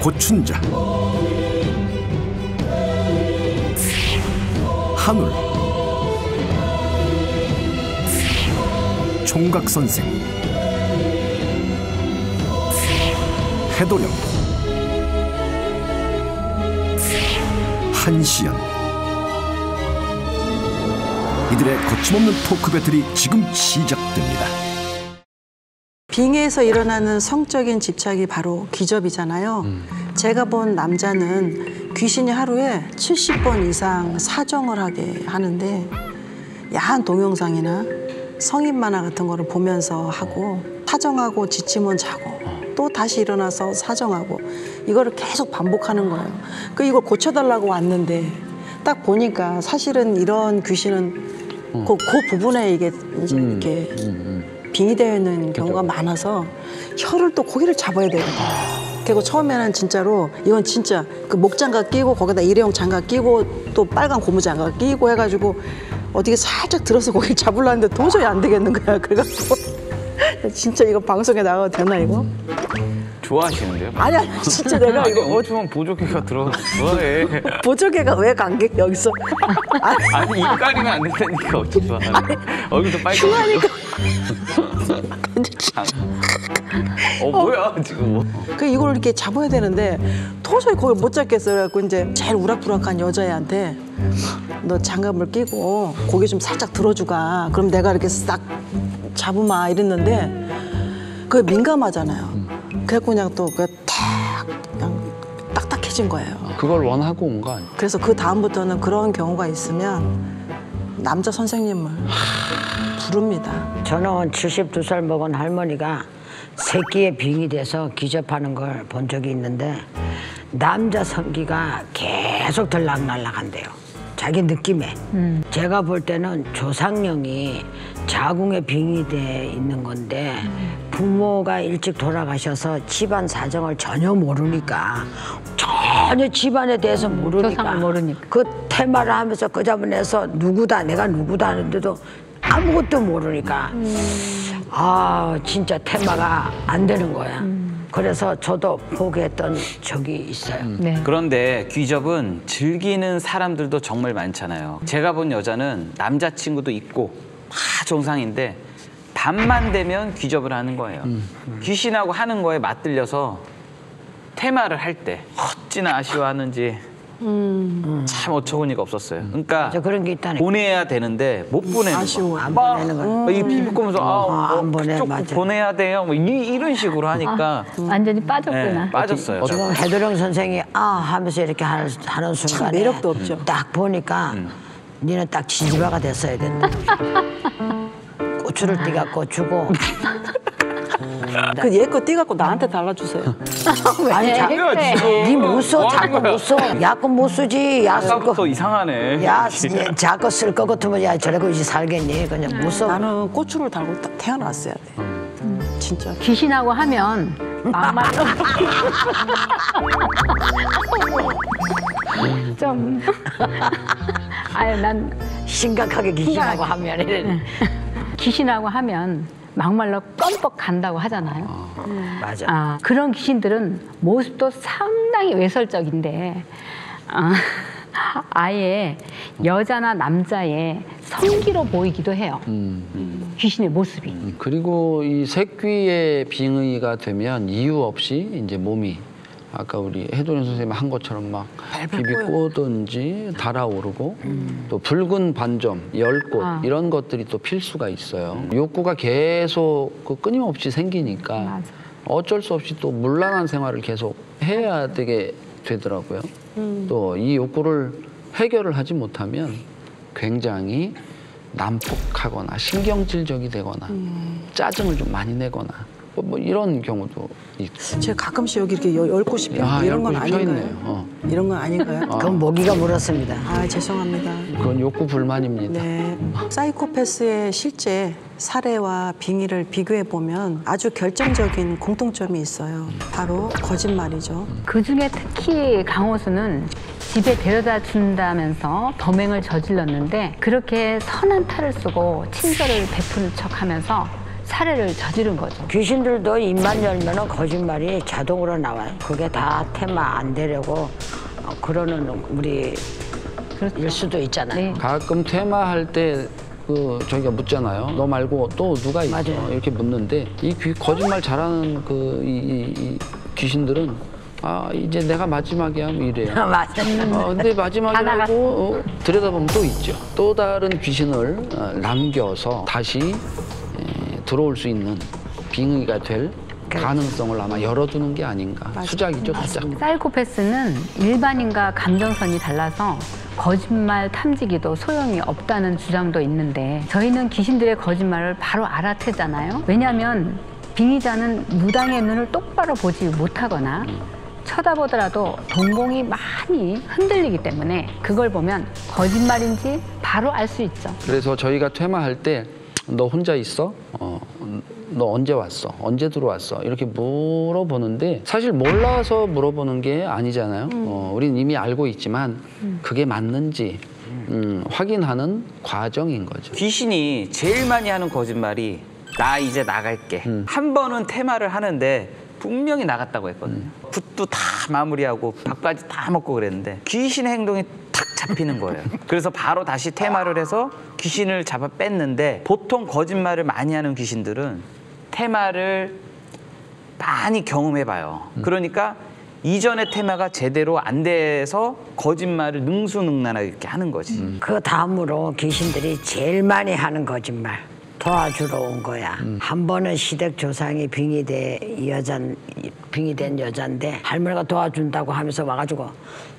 고춘자, 한울, 총각선생, 해도령, 한시연. 이들의 거침없는 토크 배틀이 지금 시작됩니다. 빙의에서 일어나는 성적인 집착이 바로 귀접이잖아요. 제가 본 남자는 귀신이 하루에 70번 이상 사정을 하게 하는데, 야한 동영상이나 성인 만화 같은 거를 보면서 하고, 사정하고 지치면 자고 또 다시 일어나서 사정하고, 이거를 계속 반복하는 거예요. 이걸 고쳐달라고 왔는데 딱 보니까 사실은 이런 귀신은 그 부분에 이게 이제 이렇게 빙의되어 있는 경우가 많아서 혀를 또 고기를 잡아야 돼요. 그리고 처음에는 진짜로 이건 진짜 그 목장갑 끼고 거기다 일회용 장갑 끼고 또 빨간 고무장갑 끼고 해가지고 어떻게 살짝 들어서 고기를 잡으려는데 도저히 안 되겠는 거야. 그래갖고 진짜 이거 방송에 나가도 되나 이거? 좋아하시는데요? 아니 진짜 내가 이거 어쩌면 보조개가 들어가서 좋아해. 보조개가 왜 관계 여기서? 아니 입 가리면 안 된다니까 어쩔 줄 알아. 얼굴도 빨갛고. 흉하니까. 뭐야 지금 뭐. 이걸 이렇게 잡아야 되는데 도저히 거기 못 잡겠어요. 그래갖고 이제 제일 우락부락한 여자애한테 너 장갑을 끼고 고기 좀 살짝 들어주가. 그럼 내가 이렇게 싹 잡으마 이랬는데 그게 민감하잖아요. 그래갖고 그냥 또 그냥 딱딱해진 거예요. 그걸 원하고 온 거 아니에요? 그래서 그 다음부터는 그런 경우가 있으면 남자 선생님을 부릅니다. 저는 72살 먹은 할머니가 새끼에 빙이 돼서 기접하는 걸 본 적이 있는데 남자 성기가 계속 들락날락한대요. 자기 느낌에. 제가 볼 때는 조상령이 자궁에 빙이 돼 있는 건데 부모가 일찍 돌아가셔서 집안 사정을 전혀 모르니까 전혀 집안에 대해서 모르니까 그 테마를 하면서 그 자문에서 누구다 내가 누구다 하는데도 아무것도 모르니까 아 진짜 테마가 안 되는 거야. 그래서 저도 포기했던 적이 있어요. 네. 그런데 귀접은 즐기는 사람들도 정말 많잖아요. 제가 본 여자는 남자친구도 있고 다 정상인데 밤만 되면 귀접을 하는 거예요. 귀신하고 하는 거에 맞들려서 테마를 할 때 어찌나 아쉬워하는지 참 어처구니가 없었어요. 그러니까 그런 게 있다니까. 보내야 되는데 못 보내는 아쉬워. 안 보내는 거야. 이 비비꼬면서 안 보내, 그쪽 맞아. 보내야 돼요. 뭐 이런 식으로 하니까 완전히 빠졌구나. 네, 빠졌어요. 지금 해도령 선생이 하면서 이렇게 하는 순간에 매력도 없죠. 딱 보니까 니는 딱 지지바가 됐어야 된다. 고추를 띠갖고 주고 얘 거 띠갖고 나한테 달라주세요. 아니 니 못 써. 자꾸 못 써. 야구 못 쓰지. 야 쓸 거. 아까부터 이상하네. 야 자꾸 쓸 거 같으면 야 저래고 이제 살겠니. 그냥 못 써. 나는 고추를 달고 딱 태어났어야 돼. 진짜. 귀신하고 하면 막말로 좀 아유 난 심각하게 귀신하고 하면 이래. 귀신하고 하면 막말로 껌뻑 간다고 하잖아요. 맞아. 그런 귀신들은 모습도 상당히 외설적인데 아예 여자나 남자의 성기로 보이기도 해요. 귀신의 모습이. 그리고 이 새끼의 빙의가 되면 이유 없이 이제 몸이 아까 우리 해도령 선생님 한 것처럼 막 비비꼬든지 달아오르고 또 붉은 반점, 열꽃 이런 것들이 또 필수가 있어요. 욕구가 계속 끊임없이 생기니까 맞아. 어쩔 수 없이 또 문란한 생활을 계속 해야 되게 되더라고요. 또 이 욕구를 해결을 하지 못하면 굉장히 난폭하거나 신경질적이 되거나 짜증을 좀 많이 내거나 뭐 이런 경우도 있고. 제가 가끔씩 여기 이렇게 열꽃이 피어 이런 건 아닌가요? 이런 건 아닌가요? 그건 모기가 물었습니다. 죄송합니다. 그건 욕구 불만입니다. 네. 사이코패스의 실제 사례와 빙의를 비교해 보면 아주 결정적인 공통점이 있어요. 바로 거짓말이죠. 그중에 특히 강호수는 집에 데려다 준다면서 범행을 저질렀는데 그렇게 선한 탈을 쓰고 친절을 베푸는 척하면서 살해를 저지른 거죠. 귀신들도 입만 열면 거짓말이 자동으로 나와요. 그게 다 테마 안 되려고 그러는 우리 일 수도 있잖아요. 네. 가끔 퇴마할 때 저희가 묻잖아요. 너 말고 또 누가 있어? 맞아요. 이렇게 묻는데 거짓말 잘하는 이 귀신들은 이제 내가 마지막이야 뭐 이래요. 맞아. 근데 마지막이라고 들여다보면 또 있죠. 또 다른 귀신을 남겨서 다시 들어올 수 있는 빙의가 될 가능성을 아마 열어두는 게 아닌가. 수작이죠, 수작. 사이코패스는 일반인과 감정선이 달라서 거짓말 탐지기도 소용이 없다는 주장도 있는데 저희는 귀신들의 거짓말을 바로 알아채잖아요. 왜냐하면 빙의자는 무당의 눈을 똑바로 보지 못하거나 쳐다보더라도 동공이 많이 흔들리기 때문에 그걸 보면 거짓말인지 바로 알 수 있죠. 그래서 저희가 퇴마할 때 너 혼자 있어? 너 언제 왔어? 언제 들어왔어? 이렇게 물어보는데 사실 몰라서 물어보는 게 아니잖아요. 우린 이미 알고 있지만 그게 맞는지 확인하는 과정인 거죠. 귀신이 제일 많이 하는 거짓말이 나 이제 나갈게. 한 번은 퇴마를 하는데 분명히 나갔다고 했거든요. 붓도 다 마무리하고 밥까지 다 먹고 그랬는데 귀신의 행동이 탁 잡히는 거예요. 그래서 바로 다시 퇴마를 해서 귀신을 잡아 뺐는데 보통 거짓말을 많이 하는 귀신들은 퇴마를 많이 경험해봐요. 그러니까 이전의 테마가 제대로 안 돼서 거짓말을 능수능란하게 이렇게 하는 거지. 그 다음으로 귀신들이 제일 많이 하는 거짓말. 도와주러 온 거야. 한 번은 시댁 조상이 빙의된 여잔데 할머니가 도와준다고 하면서 와가지고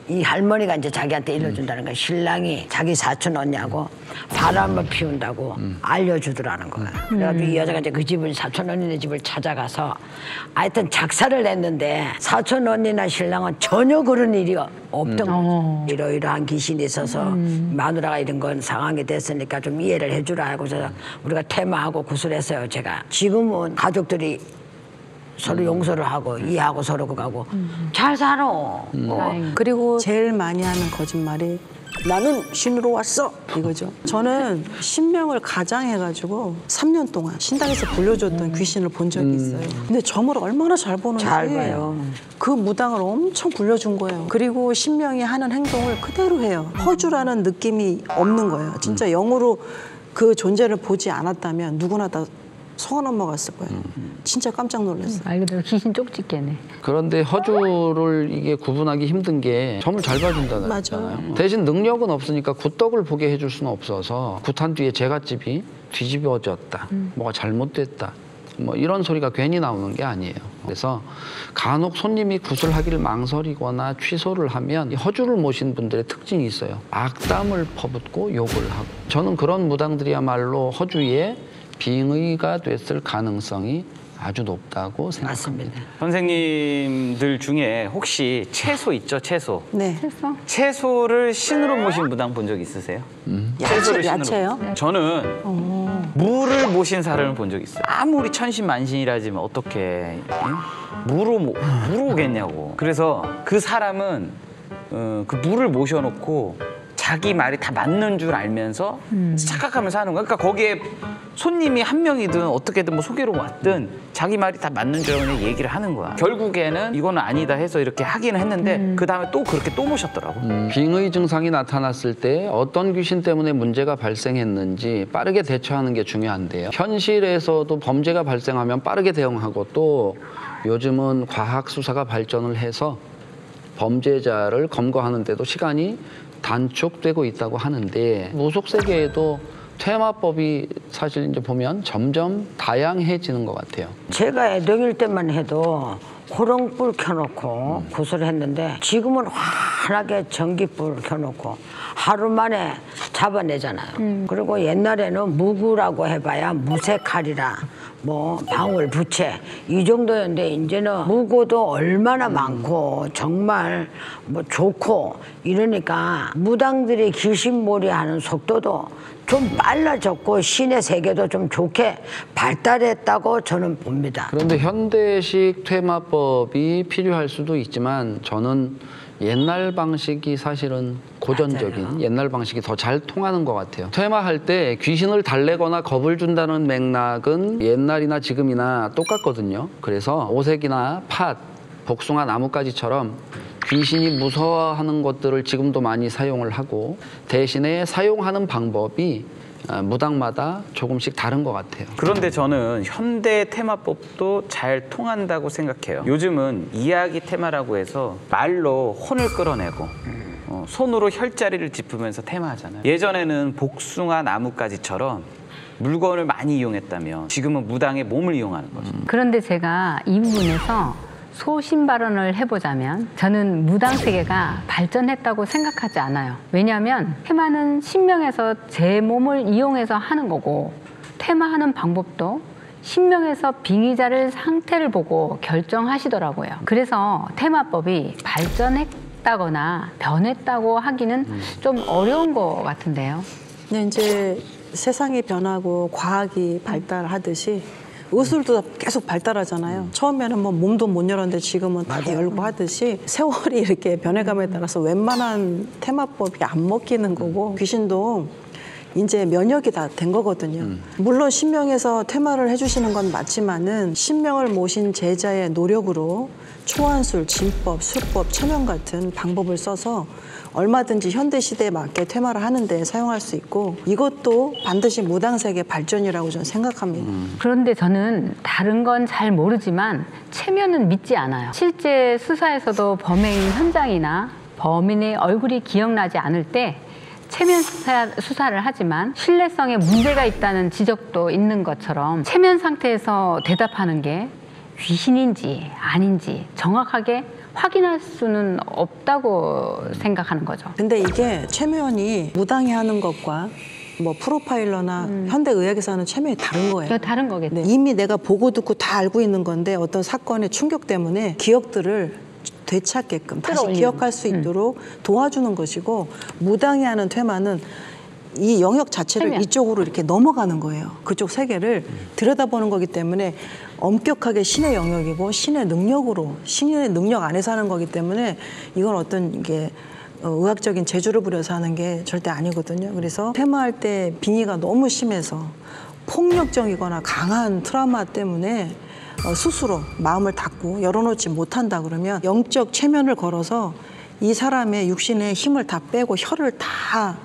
이 할머니가 이제 자기한테 일러준다는 거야. 신랑이 자기 사촌 언니하고 바람을 피운다고 알려주더라는 거야. 그래가지고 이 여자가 이제 그 집을 사촌 언니네 집을 찾아가서 하여튼 작사를 냈는데 사촌 언니나 신랑은 전혀 그런 일이 없던 거죠. 이러이러한 귀신이 있어서 마누라가 이런 건 상황이 됐으니까 좀 이해를 해주라 하고서 우리가 퇴마하고 구슬했어요. 제가 지금은 가족들이 서로 용서를 하고 이해하고 서로 그거하고 잘 살아. 그리고 제일 많이 하는 거짓말이 나는 신으로 왔어 이거죠. 저는 신명을 가장해가지고 3년 동안 신당에서 불려줬던 귀신을 본 적이 있어요. 근데 점을 얼마나 잘 보는지 잘 봐요. 그 무당을 엄청 불려준 거예요. 그리고 신명이 하는 행동을 그대로 해요. 허주라는 느낌이 없는 거예요. 진짜 영으로 그 존재를 보지 않았다면 누구나 다 속아 넘어갔을 거예요. 진짜 깜짝 놀랐어요. 말 그대로 귀신 쪽집게네. 그런데 허주를 이게 구분하기 힘든 게 점을 잘 봐준다는 거잖아요. 대신 능력은 없으니까 굿떡을 보게 해줄 수는 없어서 굿한 뒤에 제갓집이 뒤집어졌다. 뭐가 잘못됐다. 뭐 이런 소리가 괜히 나오는 게 아니에요. 그래서 간혹 손님이 굿을 하기를 망설이거나 취소를 하면 허주를 모신 분들의 특징이 있어요. 악담을 퍼붓고 욕을 하고. 저는 그런 무당들이야말로 허주에 빙의가 됐을 가능성이 아주 높다고 생각합니다. 선생님들 중에 혹시 채소 있죠? 채소. 네. 했어? 채소를 신으로 모신 무당 본 적 있으세요? 채소를 신으로. 야채요? 저는 물을 모신 사람을 본 적 있어요. 아무리 천신만신이라지만 어떻게 물로 오겠냐고. 그래서 그 사람은 그 물을 모셔놓고 자기 말이 다 맞는 줄 알면서 착각하면서 하는 거야. 그러니까 거기에 손님이 한 명이든 어떻게든 뭐 소개로 왔든 자기 말이 다 맞는 줄 알고 얘기를 하는 거야. 결국에는 이거는 아니다 해서 이렇게 하기는 했는데 그 다음에 또 그렇게 또 모셨더라고. 빙의 증상이 나타났을 때 어떤 귀신 때문에 문제가 발생했는지 빠르게 대처하는 게 중요한데요. 현실에서도 범죄가 발생하면 빠르게 대응하고 또 요즘은 과학 수사가 발전을 해서 범죄자를 검거하는 데도 시간이 단축되고 있다고 하는데 무속 세계에도 퇴마법이 사실 이제 보면 점점 다양해지는 것 같아요. 제가 애동일 때만 해도 호롱불 켜놓고 구슬을 했는데 지금은 환하게 전기불 켜놓고 하루 만에 잡아내잖아요. 그리고 옛날에는 무구라고 해봐야 무쇠칼이라 뭐 방울, 부채 이 정도였는데 이제는 무고도 얼마나 많고 정말 뭐 좋고 이러니까 무당들이 귀신몰이하는 속도도 좀 빨라졌고 신의 세계도 좀 좋게 발달했다고 저는 봅니다. 그런데 현대식 퇴마법이 필요할 수도 있지만 저는 옛날 방식이 사실은 고전적인 맞아요. 옛날 방식이 더 잘 통하는 것 같아요. 퇴마할 때 귀신을 달래거나 겁을 준다는 맥락은 옛날이나 지금이나 똑같거든요. 그래서 오색이나 팥, 복숭아 나뭇가지처럼 귀신이 무서워하는 것들을 지금도 많이 사용을 하고 대신에 사용하는 방법이 무당마다 조금씩 다른 것 같아요. 그런데 저는 현대 테마법도 잘 통한다고 생각해요. 요즘은 이야기 테마라고 해서 말로 혼을 끌어내고 손으로 혈자리를 짚으면서 테마하잖아요. 예전에는 복숭아 나뭇가지처럼 물건을 많이 이용했다면 지금은 무당의 몸을 이용하는 거죠. 그런데 제가 이 부분에서 소신 발언을 해보자면 저는 무당 세계가 발전했다고 생각하지 않아요. 왜냐하면 테마는 신명에서 제 몸을 이용해서 하는 거고 테마하는 방법도 신명에서 빙의자를 상태를 보고 결정하시더라고요. 그래서 테마법이 발전했다거나 변했다고 하기는 좀 어려운 것 같은데요. 근데 이제 세상이 변하고 과학이 발달하듯이 의술도 계속 발달하잖아요. 처음에는 뭐 몸도 못 열었는데 지금은 다 열고 하듯이 세월이 이렇게 변해감에 따라서 웬만한 테마법이 안 먹히는 거고 귀신도 이제 면역이 다 된 거거든요. 물론 신명에서 테마를 해주시는 건 맞지만은 신명을 모신 제자의 노력으로 초안술, 진법, 수법, 체면 같은 방법을 써서 얼마든지 현대 시대에 맞게 테마를 하는데 사용할 수 있고 이것도 반드시 무당세계 발전이라고 저는 생각합니다. 그런데 저는 다른 건 잘 모르지만 체면은 믿지 않아요. 실제 수사에서도 범행 현장이나 범인의 얼굴이 기억나지 않을 때 체면 수사를 하지만 신뢰성에 문제가 있다는 지적도 있는 것처럼 체면 상태에서 대답하는 게 귀신인지 아닌지 정확하게 확인할 수는 없다고 생각하는 거죠. 근데 이게 체면이 무당이 하는 것과 뭐 프로파일러나 현대의학에서 하는 체면이 다른 거예요. 다른 거겠죠. 네, 이미 내가 보고 듣고 다 알고 있는 건데 어떤 사건의 충격 때문에 기억들을 되찾게끔 다시 끌어올리는. 기억할 수 있도록 도와주는 것이고 무당이 하는 퇴마는 이 영역 자체를 체면. 이쪽으로 이렇게 넘어가는 거예요. 그쪽 세계를 들여다보는 거기 때문에 엄격하게 신의 영역이고 신의 능력으로 신의 능력 안에서 하는 거기 때문에 이건 어떤 이게 의학적인 재주를 부려서 하는 게 절대 아니거든요. 그래서 퇴마할 때 빙의가 너무 심해서 폭력적이거나 강한 트라우마 때문에 스스로 마음을 닫고 열어놓지 못한다 그러면 영적 체면을 걸어서 이 사람의 육신의 힘을 다 빼고 혀를 다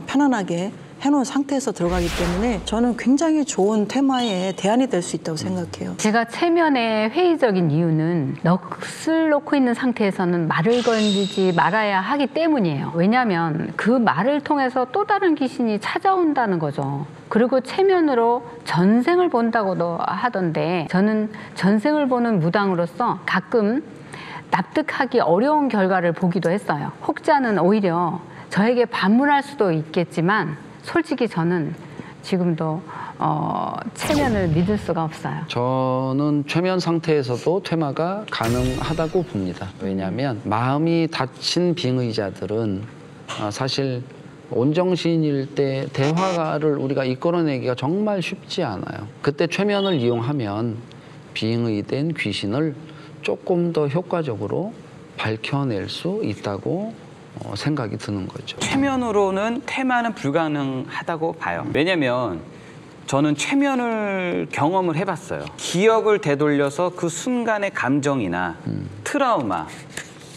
편안하게 해놓은 상태에서 들어가기 때문에 저는 굉장히 좋은 테마의 대안이 될 수 있다고 생각해요. 제가 체면에 회의적인 이유는 넋을 놓고 있는 상태에서는 말을 건지지 말아야 하기 때문이에요. 왜냐하면 그 말을 통해서 또 다른 귀신이 찾아온다는 거죠. 그리고 체면으로 전생을 본다고도 하던데 저는 전생을 보는 무당으로서 가끔 납득하기 어려운 결과를 보기도 했어요. 혹자는 오히려 저에게 반문할 수도 있겠지만 솔직히 저는 지금도 체면을 믿을 수가 없어요. 저는 최면 상태에서도 퇴마가 가능하다고 봅니다. 왜냐하면 마음이 다친 빙의자들은 사실 온정신일 때 대화를 우리가 이끌어내기가 정말 쉽지 않아요. 그때 최면을 이용하면 빙의된 귀신을 조금 더 효과적으로 밝혀낼 수 있다고 생각이 드는 거죠. 최면으로는 퇴마는 불가능하다고 봐요. 왜냐면 저는 최면을 경험을 해봤어요. 기억을 되돌려서 그 순간의 감정이나 트라우마,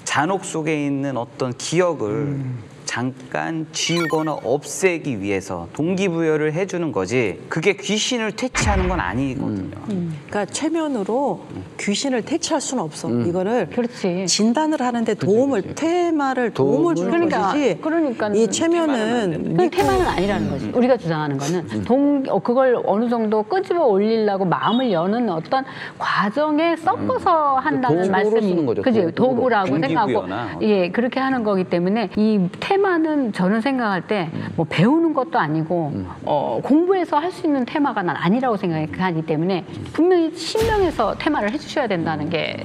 잔혹 속에 있는 어떤 기억을 잠깐 지우거나 없애기 위해서 동기부여를 해주는 거지 그게 귀신을 퇴치하는 건 아니거든요. 그러니까 최면으로 귀신을 퇴치할 수는 없어. 이거를 그렇지. 진단을 하는데 도움을 테마를 도움을 주는 것이지. 그러니까 이 최면은 그 테마는 아니라는 거지. 우리가 주장하는 거는 그걸 어느 정도 끄집어 올리려고 마음을 여는 어떤 과정에 섞어서 한다는 도구로 말씀이 쓰는 거죠. 그지 도구로. 도구라고 생각하고 동기부여나. 예 그렇게 하는 거기 때문에 이 테마는 저는 생각할 때 뭐 배우는 것도 아니고 공부해서 할 수 있는 테마가 난 아니라고 생각하기 때문에 분명히 신명에서 테마를 해주셔야 된다는 게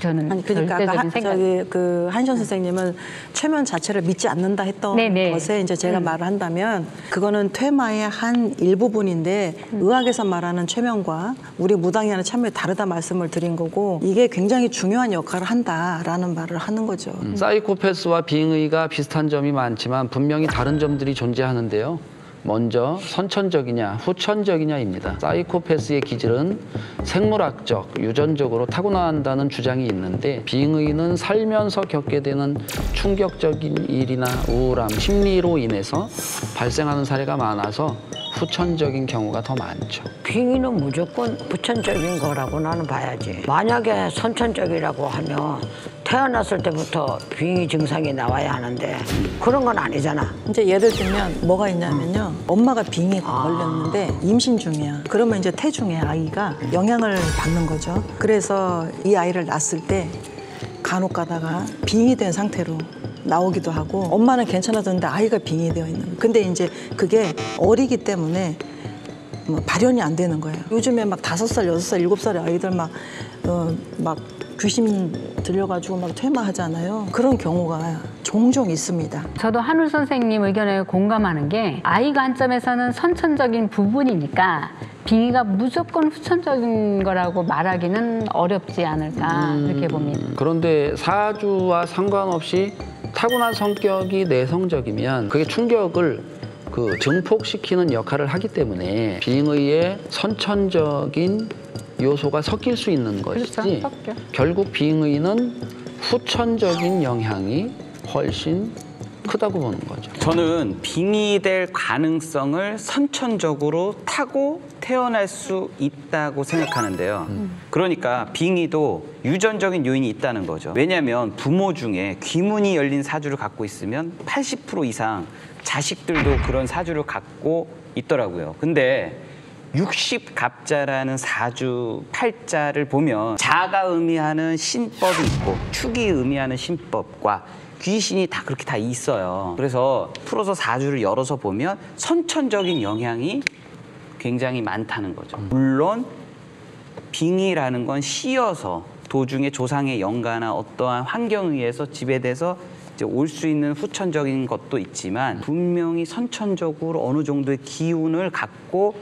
저는 아니 그러니까 절대적인 생각. 저기 그 한시원 선생님은 최면 자체를 믿지 않는다 했던 네네. 것에 이제 제가 말을 한다면 그거는 퇴마의 한 일부분인데 의학에서 말하는 최면과 우리 무당이 하는 참여에 다르다 말씀을 드린 거고 이게 굉장히 중요한 역할을 한다라는 말을 하는 거죠. 사이코패스와 빙의가 비슷한 점이 많지만 분명히 다른 점들이 존재하는데요. 먼저 선천적이냐 후천적이냐입니다. 사이코패스의 기질은 생물학적, 유전적으로 타고난다는 주장이 있는데 빙의는 살면서 겪게 되는 충격적인 일이나 우울함, 심리로 인해서 발생하는 사례가 많아서 후천적인 경우가 더 많죠. 빙의는 무조건 후천적인 거라고 나는 봐야지. 만약에 선천적이라고 하면 태어났을 때부터 빙의 증상이 나와야 하는데 그런 건 아니잖아. 이제 예를 들면 뭐가 있냐면요. 엄마가 빙의가 걸렸는데 임신 중이야. 그러면 이제 태중에 아이가 영향을 받는 거죠. 그래서 이 아이를 낳았을 때 간혹 가다가 빙의된 상태로 나오기도 하고 엄마는 괜찮아졌는데 아이가 빙의되어 있는 거예요. 근데 이제 그게 어리기 때문에 발현이 안 되는 거예요. 요즘에 막 5살, 6살, 7살의 아이들 막 귀신 들려가지고 막 퇴마하잖아요. 그런 경우가 종종 있습니다. 저도 한울 선생님 의견에 공감하는 게 아이 관점에서는 선천적인 부분이니까 빙의가 무조건 후천적인 거라고 말하기는 어렵지 않을까 그렇게 봅니다. 그런데 사주와 상관없이 타고난 성격이 내성적이면 그게 충격을 증폭시키는 역할을 하기 때문에 빙의의 선천적인 요소가 섞일 수 있는 것이지 그렇죠, 섞여. 결국 빙의는 후천적인 영향이 훨씬 크다고 보는 거죠. 저는 빙의될 가능성을 선천적으로 타고 태어날 수 있다고 생각하는데요. 그러니까 빙의도 유전적인 요인이 있다는 거죠. 왜냐하면 부모 중에 귀문이 열린 사주를 갖고 있으면 80% 이상 자식들도 그런 사주를 갖고 있더라고요. 근데 60갑자라는 사주 팔자를 보면 자가 의미하는 신법이 있고 축이 의미하는 신법과 귀신이 다 그렇게 다 있어요. 그래서 풀어서 사주를 열어서 보면 선천적인 영향이 굉장히 많다는 거죠. 물론 빙의라는 건 씌어서 도중에 조상의 영가나 어떠한 환경에 의해서 지배돼서 올 수 있는 후천적인 것도 있지만 분명히 선천적으로 어느 정도의 기운을 갖고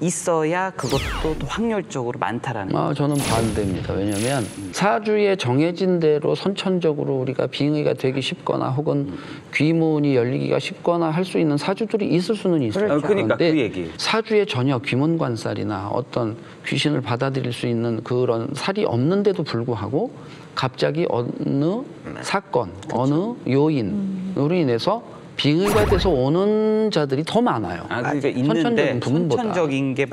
있어야 그것도 또 확률적으로 많다라는 거죠. 저는 반대입니다. 왜냐하면 사주에 정해진 대로 선천적으로 우리가 빙의가 되기 쉽거나 혹은 귀문이 열리기가 쉽거나 할 수 있는 사주들이 있을 수는 있어요. 그렇죠. 그러니까 그 얘기. 사주에 전혀 귀문관살이나 어떤 귀신을 받아들일 수 있는 그런 살이 없는데도 불구하고 갑자기 어느 사건, 어느 요인으로 인해서 빙의가 돼서 오는 자들이 더 많아요. 그러니까 있는데 선천적인 게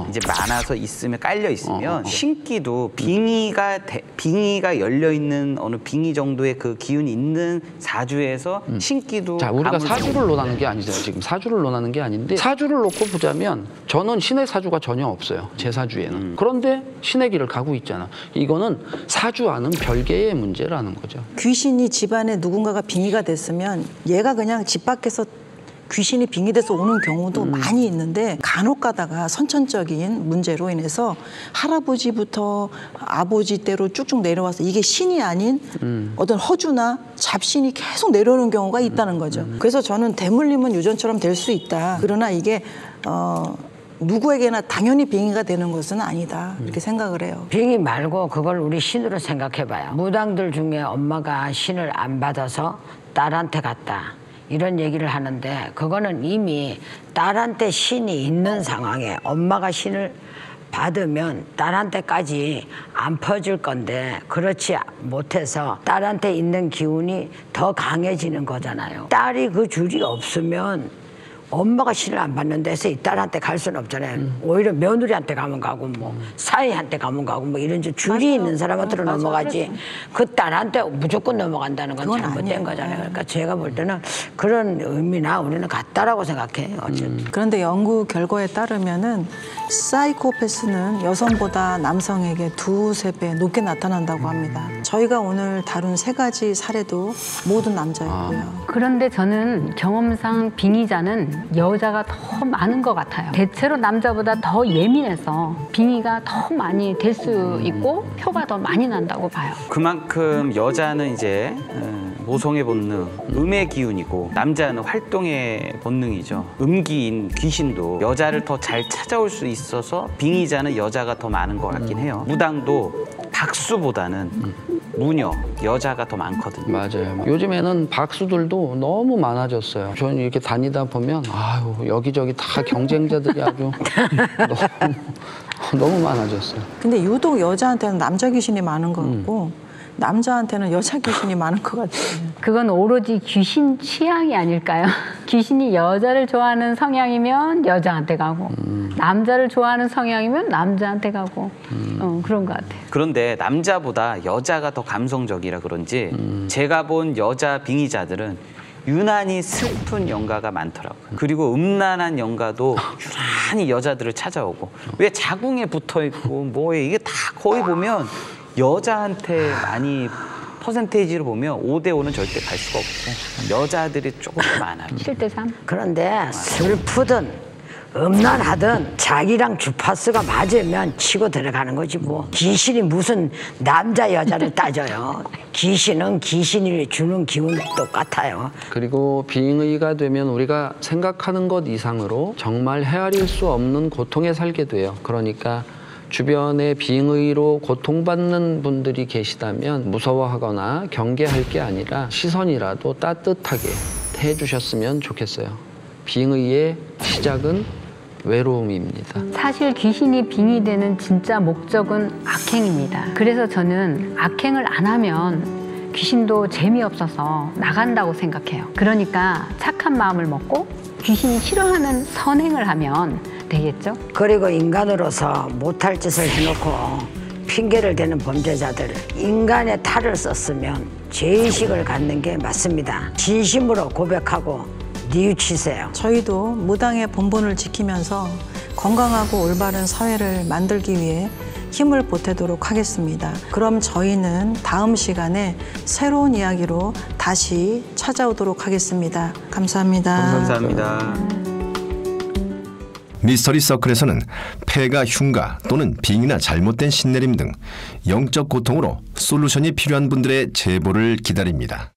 이제 많아서 있으면 깔려 있으면 신기도 빙의가 열려 있는 어느 빙의 정도의 그 기운이 있는 사주에서 신기도. 자, 우리가 사주를 논하는 게 아니잖아요. 지금 사주를 논하는 게 아닌데 사주를 놓고 보자면 저는 신의 사주가 전혀 없어요. 제 사주에는. 그런데 신의 길을 가고 있잖아. 이거는 사주와는 별개의 문제라는 거죠. 귀신이 집안에 누군가가 빙의가 됐으면 얘가 그냥 집 밖에서 귀신이 빙의돼서 오는 경우도 많이 있는데 간혹 가다가 선천적인 문제로 인해서 할아버지부터 아버지 때로 쭉쭉 내려와서 이게 신이 아닌 어떤 허주나 잡신이 계속 내려오는 경우가 있다는 거죠. 그래서 저는 대물림은 유전처럼 될 수 있다. 그러나 이게 누구에게나 당연히 빙의가 되는 것은 아니다. 이렇게 생각을 해요. 빙의 말고 그걸 우리 신으로 생각해봐요. 무당들 중에 엄마가 신을 안 받아서 딸한테 갔다. 이런 얘기를 하는데 그거는 이미 딸한테 신이 있는 상황에 엄마가 신을 받으면 딸한테까지 안 퍼질 건데 그렇지 못해서 딸한테 있는 기운이 더 강해지는 거잖아요. 딸이 그 줄이 없으면 엄마가 신을 안 받는 데서 이 딸한테 갈 수는 없잖아요. 오히려 며느리한테 가면 가고 뭐 사이한테 가면 가고 뭐 이런 줄이 있는 사람한테로 넘어가지 그 딸한테 무조건 넘어간다는 건 잘못된 아니에요. 거잖아요. 그러니까 제가 볼 때는 그런 의미나 우리는 같다라고 생각해요. 어쨌든. 그런데 연구 결과에 따르면은 사이코패스는 여성보다 남성에게 2~3배 높게 나타난다고 합니다. 저희가 오늘 다룬 3가지 사례도 모두 남자였고요. 그런데 저는 경험상 빙의자는 여자가 더 많은 것 같아요. 대체로 남자보다 더 예민해서 빙의가 더 많이 될 수 있고 표가 더 많이 난다고 봐요. 그만큼 여자는 이제 모성의 본능, 음의 기운이고 남자는 활동의 본능이죠. 음기인 귀신도 여자를 더 잘 찾아올 수 있어서 빙의자는 여자가 더 많은 것 같긴 해요. 무당도 박수보다는 무녀, 여자가 더 많거든요. 맞아요. 요즘에는 박수들도 너무 많아졌어요. 저는 이렇게 다니다 보면 아유 여기저기 다 경쟁자들이 아주 너무 많아졌어요. 근데 유독 여자한테는 남자 귀신이 많은 것 같고 남자한테는 여자 귀신이 많은 것 같아요. 그건 오로지 귀신 취향이 아닐까요? 귀신이 여자를 좋아하는 성향이면 여자한테 가고 남자를 좋아하는 성향이면 남자한테 가고 그런 것 같아요. 그런데 남자보다 여자가 더 감성적이라 그런지 제가 본 여자 빙의자들은 유난히 슬픈 연가가 많더라고요. 그리고 음란한 연가도 유난히 여자들을 찾아오고 왜 자궁에 붙어있고 뭐에 이게 다 거의 보면 여자한테 많이 퍼센테이지로 보면 5대5는 절대 갈 수가 없고 여자들이 조금 더 많아요. 7대3? 그런데 슬프든 음란하든 자기랑 주파수가 맞으면 치고 들어가는 거지 뭐. 귀신이 무슨 남자 여자를 따져요. 귀신은 귀신이 주는 기운 똑같아요. 그리고 빙의가 되면 우리가 생각하는 것 이상으로 정말 헤아릴 수 없는 고통에 살게 돼요. 그러니까 주변에 빙의로 고통받는 분들이 계시다면 무서워하거나 경계할 게 아니라 시선이라도 따뜻하게 해주셨으면 좋겠어요. 빙의의 시작은 외로움입니다. 사실 귀신이 빙의되는 진짜 목적은 악행입니다. 그래서 저는 악행을 안 하면 귀신도 재미없어서 나간다고 생각해요. 그러니까 착한 마음을 먹고 귀신이 싫어하는 선행을 하면 되겠죠? 그리고 인간으로서 못할 짓을 해놓고 핑계를 대는 범죄자들, 인간의 탈을 썼으면 죄의식을 갖는 게 맞습니다. 진심으로 고백하고 뉘우치세요. 저희도 무당의 본분을 지키면서 건강하고 올바른 사회를 만들기 위해 힘을 보태도록 하겠습니다. 그럼 저희는 다음 시간에 새로운 이야기로 다시 찾아오도록 하겠습니다. 감사합니다. 감사합니다. 미스터리 서클에서는 폐가 흉가 또는 빙이나 잘못된 신내림 등 영적 고통으로 솔루션이 필요한 분들의 제보를 기다립니다.